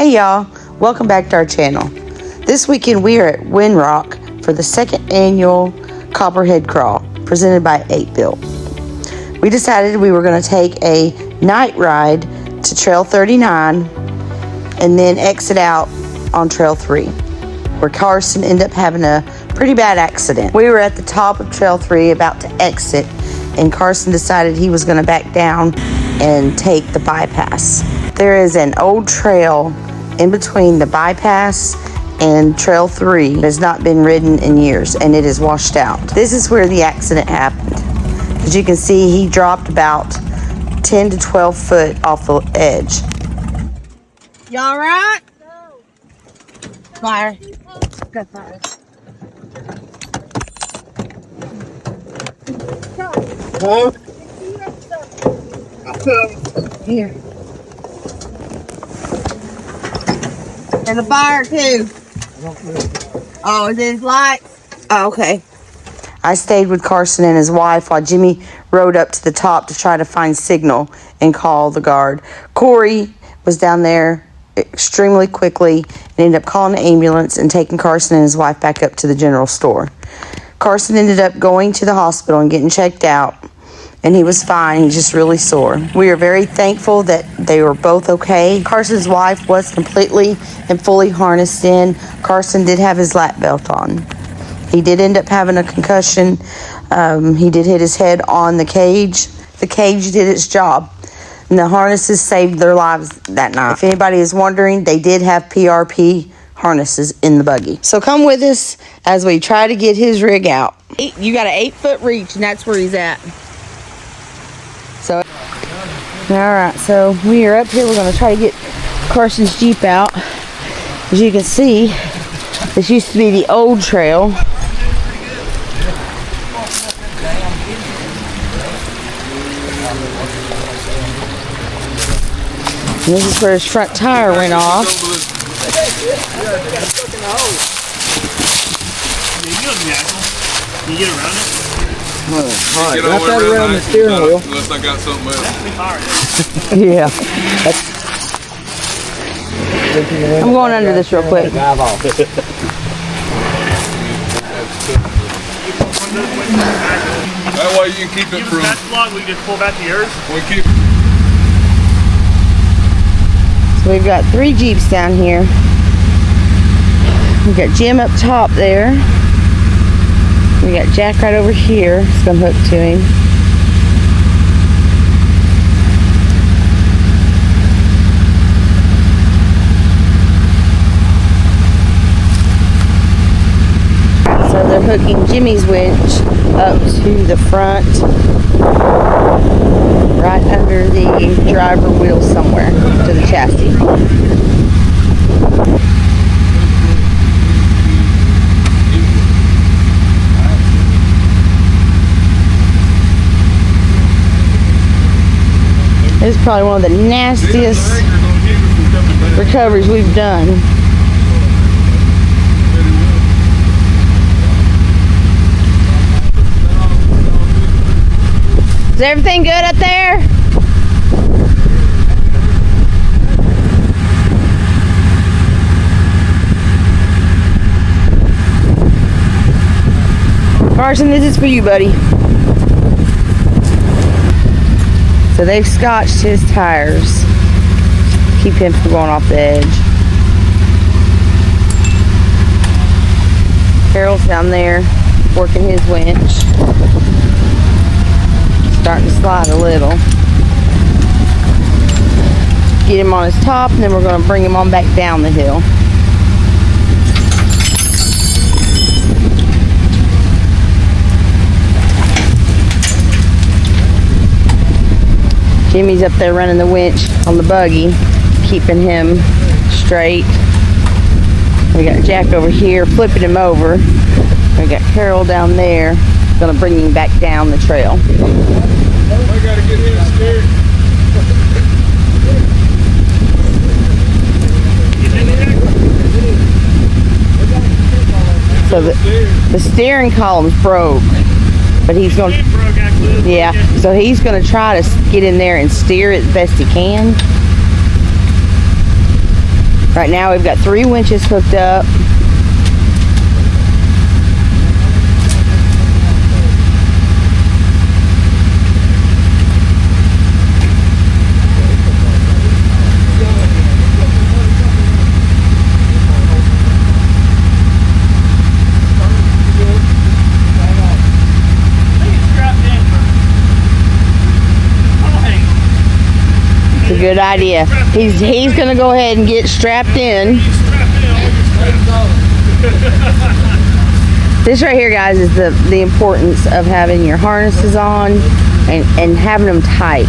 Hey y'all, welcome back to our channel. This weekend we are at Windrock for the second annual Copperhead Crawl presented by 8Built. We decided we were going to take a night ride to Trail 39 and then exit out on Trail 3, where Carson ended up having a pretty bad accident. We were at the top of Trail 3 about to exit, and Carson decided he was going to back down and take the bypass. There is an old trail in between the bypass and Trail 3 that has not been ridden in years, and it is washed out. This is where the accident happened. As you can see, he dropped about 10 to 12 foot off the edge. You all right? No. Fire. Got fire. Huh? Here. And the fire too. Oh, is it lights? Oh, okay. I stayed with Carson and his wife while Jimmy rode up to the top to try to find signal and call the guard. Corey was down there extremely quickly and ended up calling the ambulance and taking Carson and his wife back up to the general store. Carson ended up going to the hospital and getting checked out, and he was fine. He's just really sore. We are very thankful that they were both okay. Carson's wife was completely and fully harnessed in. Carson did have his lap belt on. He did end up having a concussion. He did hit his head on the cage. The cage did its job, and the harnesses saved their lives that night. If anybody is wondering, they did have PRP harnesses in the buggy. So come with us as we try to get his rig out. You got an 8-foot reach, and that's where he's at. So, all right, so we are up here. We're going to try to get Carson's Jeep out. As you can see, this used to be the old trail. And this is where his front tire went off. Can you get around it? Alright, wrap that around the steering wheel. Unless I got something else. Yeah. I'm going under this real quick. Drive off. That way you can keep it from... That's long, we just pull back to yours. We keep... So we've got 3 Jeeps down here. We've got Jim up top there. We got Jack right over here. It's gonna hook to him. So they're hooking Jimmy's winch up to the front, right under the driver wheel somewhere, to the chassis. This is probably one of the nastiest recoveries we've done. Is everything good up there? Carson, this is for you, buddy. So they've scotched his tires, keep him from going off the edge. Carol's down there working his winch, starting to slide a little. Get him on his top, and then we're going to bring him on back down the hill. Jimmy's up there running the winch on the buggy, keeping him straight. We got Jack over here flipping him over. We got Carol down there, gonna bring him back down the trail. I gotta get him steered. So the steering column's broke. But he's going to, yeah, so he's going to try to get in there and steer it the best he can. Right now we've got 3 winches hooked up. It's a good idea. He's gonna go ahead and get strapped in. This right here, guys, is the importance of having your harnesses on and having them tight.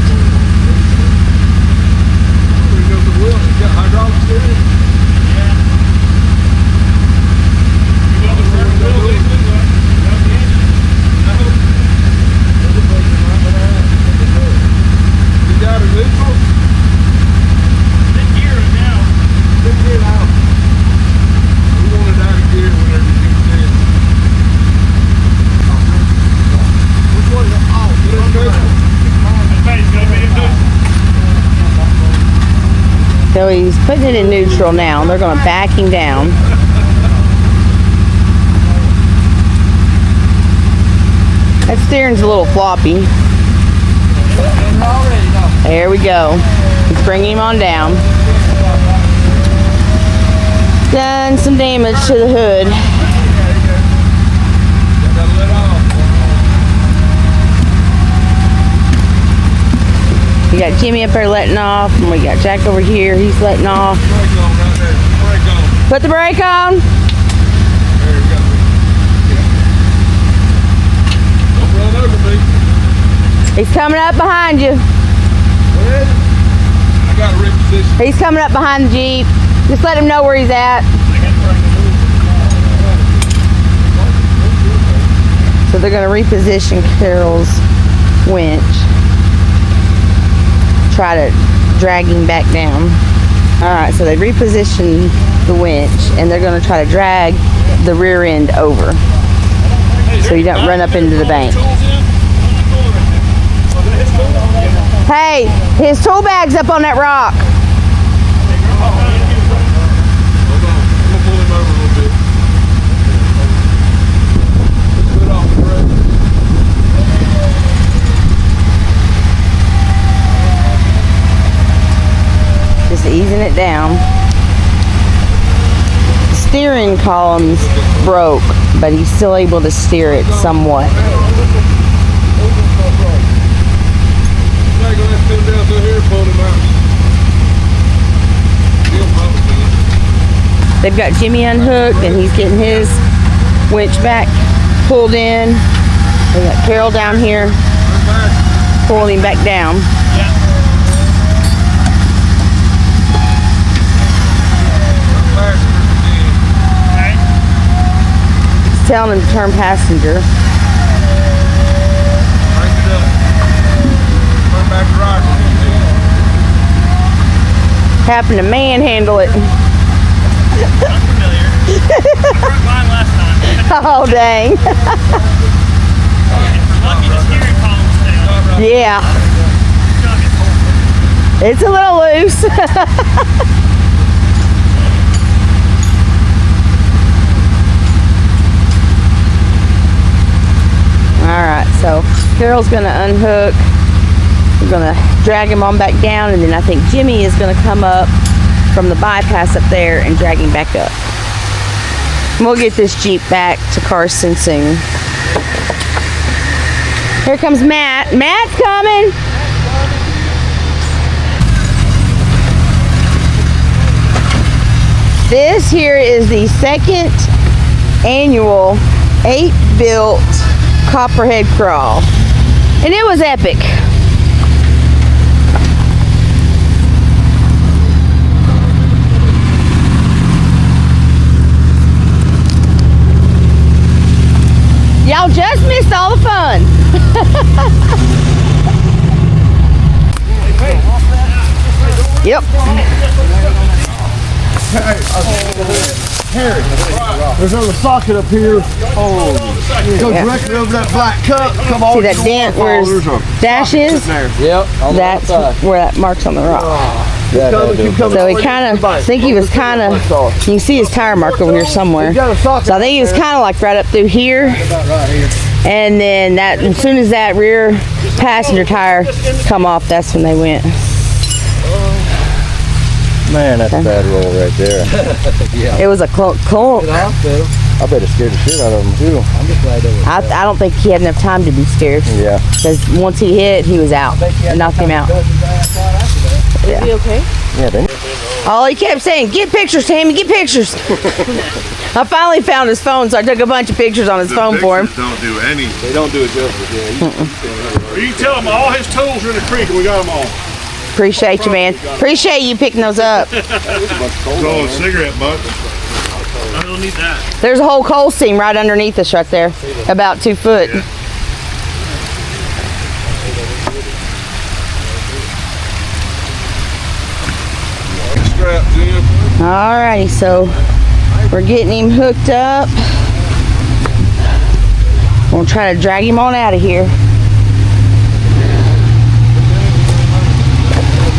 So he's putting it in neutral now. They're going to back him down. That steering's a little floppy. There we go. He's bringing him on down. Done some damage to the hood. We got Jimmy up there letting off, and we got Jack over here. He's letting off. Put the brake on. Don't run over me. He's coming up behind you. I got a reposition. He's coming up behind the Jeep. Just let him know where he's at. So they're going to reposition Carol's winch. Try to drag him back down. Alright, so they reposition the winch and they're going to try to drag the rear end over so you don't run up into the bank. Hey, his tool bag's up on that rock. Just easing it down. The steering column's broke, but he's still able to steer it somewhat. They've got Jimmy unhooked and he's getting his winch back pulled in. We got Carol down here pulling him back down. Telling him to turn passenger. Happened to manhandle it. I'm familiar. I broke mine last time. Oh dang. Lucky the steering column's down. Yeah. It's a little loose. Alright, so Carol's going to unhook. We're going to drag him on back down, and then I think Jimmy is going to come up from the bypass up there and drag him back up. And we'll get this Jeep back to Carson soon. Here comes Matt. Matt's coming! This here is the second annual 8-built Copperhead Crawl, and it was epic. Y'all just missed all the fun. Yep. Harry, there's another socket up here. Oh, goes directly over that black cup. Come on. See that dent where his dash is? Yep. That's where that marks on the rock. So he kind of, I think he was kind of, you can see his tire mark over here somewhere. So I think he was kind of like right up through here. And then that, as soon as that rear passenger tire come off, that's when they went. Man, that's a bad roll right there. It was a clunk. I bet it scared the shit out of him too. I'm just glad it was. I don't think he had enough time to be scared. Yeah. Because once he hit, he was out. It knocked him out. Is he okay? Yeah, then. All he kept saying, get pictures, Tammy, get pictures. I finally found his phone, so I took a bunch of pictures on his phone for him. Don't do any. They don't do it justice. Yeah. You tell him all his tools are in the creek and we got them all. Appreciate you, man. Appreciate you picking those up. Roll a cigarette butt. I don't need that. There's a whole coal seam right underneath us right there, about 2 foot. Yeah. Straps in. Alrighty, so we're getting him hooked up. We'll try to drag him on out of here.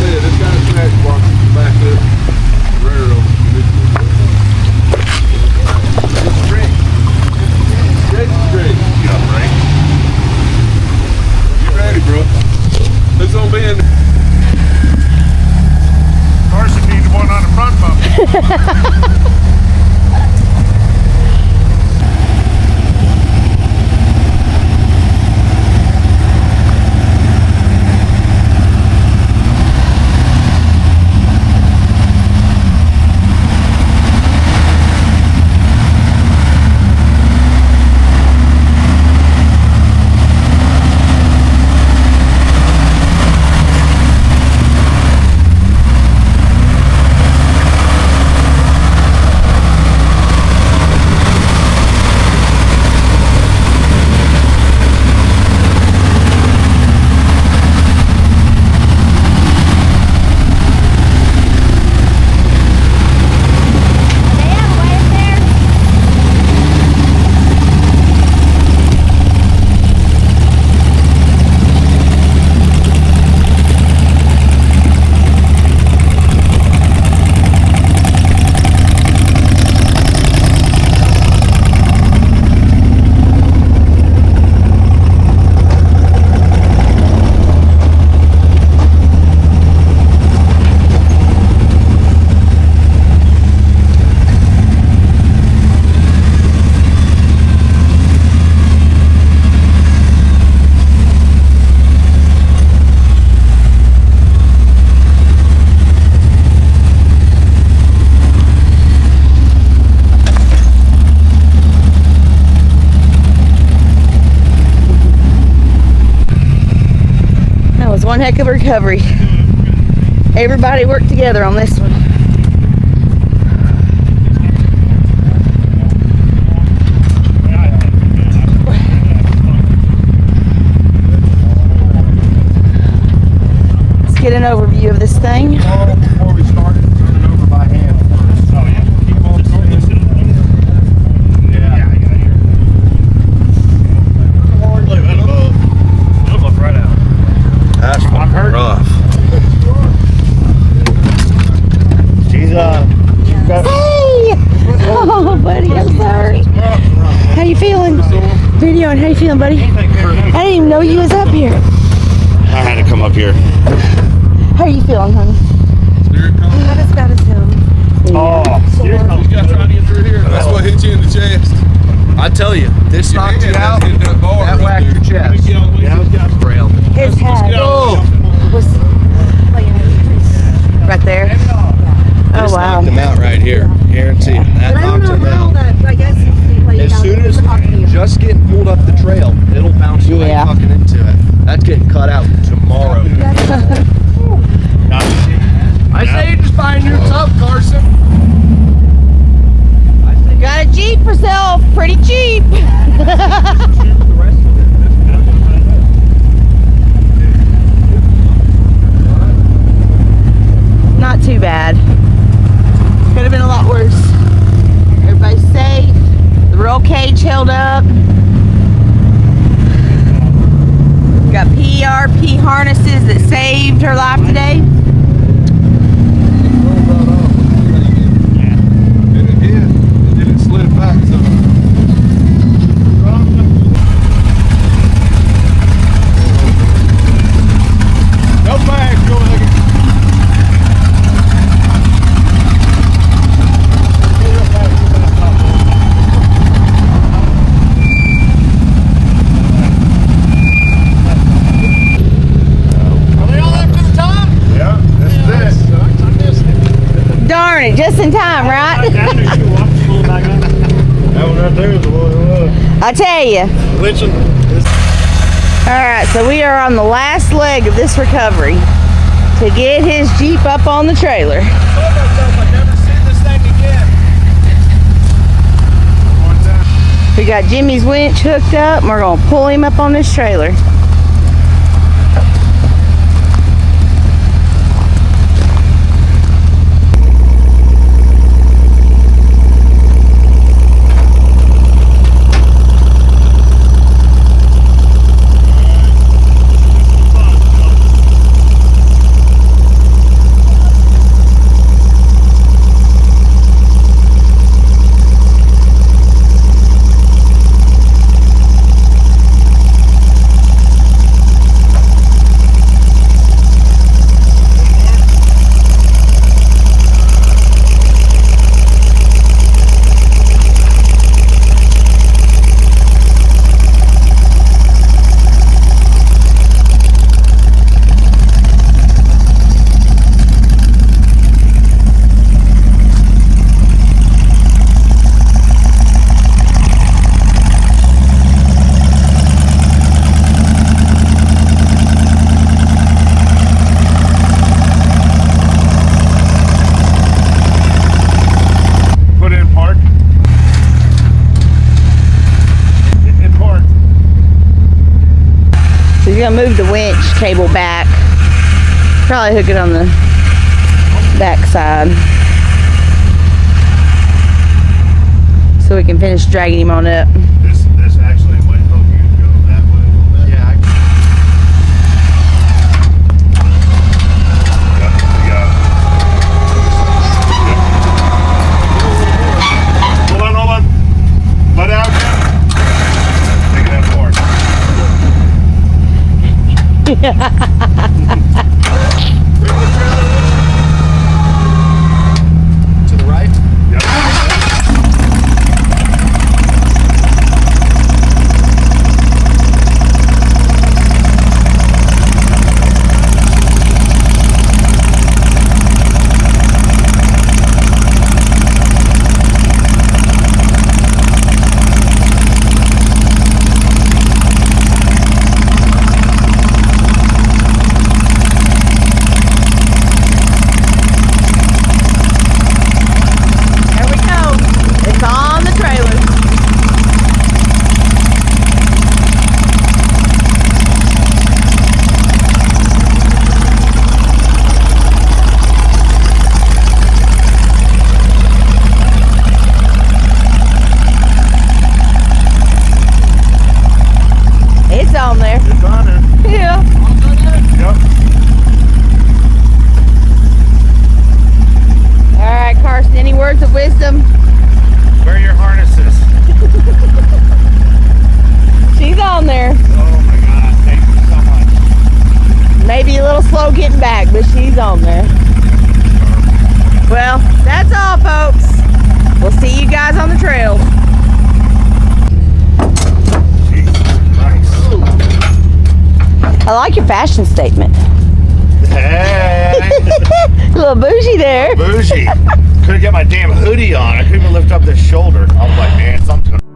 This kind of track box back up. Railroad. Get ready, bro. Who's gonna be in there? Carson needs one on the front bumper. One heck of a recovery. Everybody worked together on this one. Let's get an overview of this thing. Before we start, turn it over by hand first. Oh, yeah. Keep on Look at that above. It'll look right out. That's rough. She's Hey! Oh, buddy, I'm sorry. How you feeling? Videoing, how you feeling, buddy? I didn't even know you was up here. I had to come up here. How are you feeling, honey? Not as bad as him. Oh, You got trying to get through here. That's what hit you in the chest. I tell you, this knocked you out. That whacked your chest. Braille. His head was right there. Oh, wow. Knocked him out right here. Guarantee it. That knocked him out. I guess As soon as just getting pulled up the trail, it'll bounce you right fucking into it. That's getting cut out tomorrow. I say you just buy a new tub, Carson. Got a Jeep for sale, pretty cheap. Not too bad. Could have been a lot worse. Everybody's safe. The roll cage held up. Got PRP harnesses that saved her life today. darn it, just in time, right? Down there, you walk the pull back up. That one right there is what it was. I tell you. Which one? All right, so we are on the last leg of this recovery to get his Jeep up on the trailer. I told myself I'd never see this thing again. One time. We got Jimmy's winch hooked up and we're gonna pull him up on this trailer. You're gonna move the winch cable back. Probably hook it on the back side. So we can finish dragging him on up. This actually might help you go that way a little bit. Yeah, Yep, you got it. Yep. Hold on. Let out. Take it out forward. to the right. Yep. It's on there. It's on there. Yeah. Yep. All right, Carson, any words of wisdom? Where are your harnesses? She's on there. Oh my God, thank you so much. Maybe a little slow getting back, but she's on there. Well, that's all, folks. We'll see you guys on the trail. I like your fashion statement. Hey, A little bougie there. bougie. Couldn't get my damn hoodie on. I couldn't even lift up this shoulder. I was like, man, something's gonna